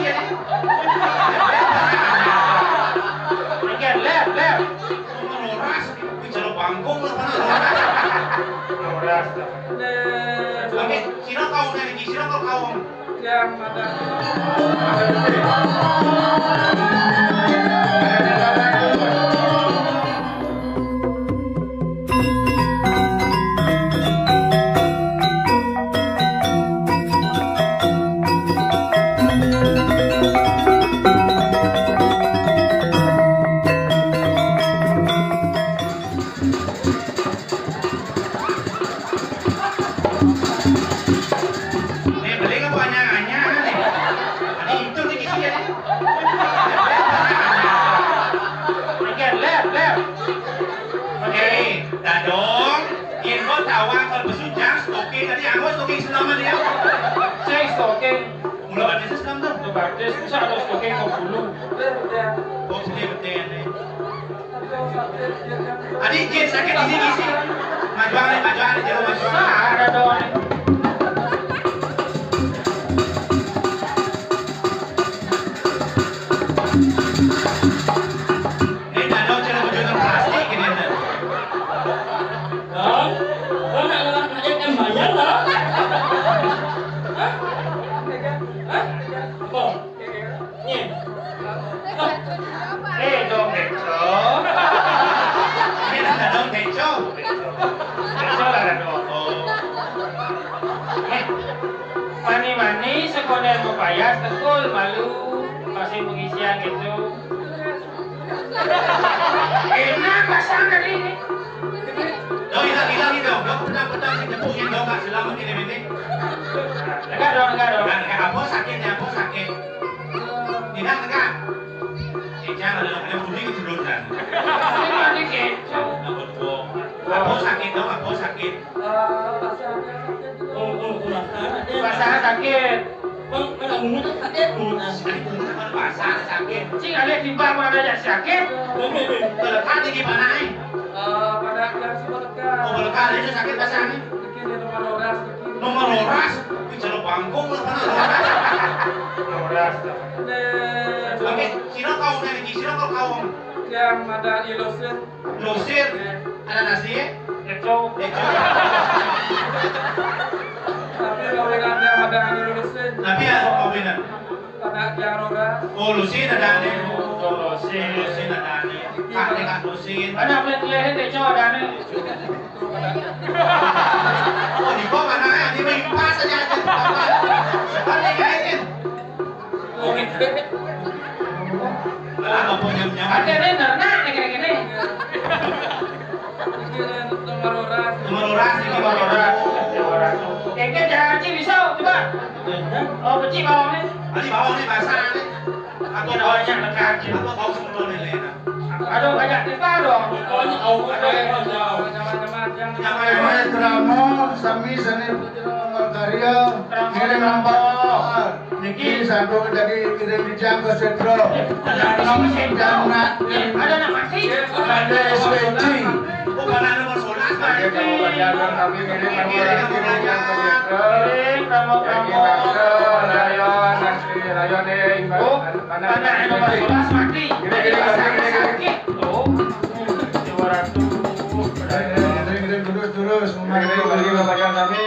ya. Lep. Meloras, bicara bangkong lah mana loras. Oke, sino kau nanti, sino kau. Yang ada. Adik Jin sakit di sini sih. Majuan jangan majuan. Ada doang. Ini danau cara berjualan plastik ini ada. Kau nak orang kerja kan bayar lah. Apa? Ni. Dong Teco. Ini ada dong Teco. Teco ada dong. Mani sekolah mau payah tekul malu masih pengisian gitu. Enak pasangan ini. Dong hilang itu. Dong petang si tepungin dong nggak selamat ini ini. Enggak dong. Apa sakitnya? Tidak. Jangan ada bunyi kejurutan. Ini kecoh. Apa sakit dong? Apa sakit? Pasangan sakit. Mana mulut sakit mulut. Pasangan sakit. Cing ada timbang mana ada sakit. Terlekat di gimana nih? Pada yang sebelumnya. Terlekat itu sakit pasangan. Nomor loras. Bicara bangkong lah mana Loras. Oke, sino kau nanti, sino kau. Yang ada ilusir. Losir. Ada nasi ya? Kecoh. Tapi kawinan yang ada ilusir. Tapi ada kawinan. Ada yang loras. Oh, lusin ada nih. Lusin ada nih. Kak lusin. Ada pelet-pelet kecoh ada nih. Oh, di bawah mana ya? Di bawah saja. Seperti kayaknya. Apa punya Ada nih nernak nih kira-kira. Nomor loras. Kayaknya jangan Ci bisa coba. Oh, peci bawang nih. Di bawah nih basah nih. Aku ada banyak dekat. Aku tahu semua nih Lena. Aduh banyak kita dong. Namanya drama sami seni karya kirim lampau. Niki satu dari kirim dijang ke sentro. Dan Ada nak mati. ada SPC. Bukan ada masalah. Kami kirim lampau ke sentro. Oh, ada yang nomor 11 mati. Sakit. Oh, 200. Terus, bagi bagian kami.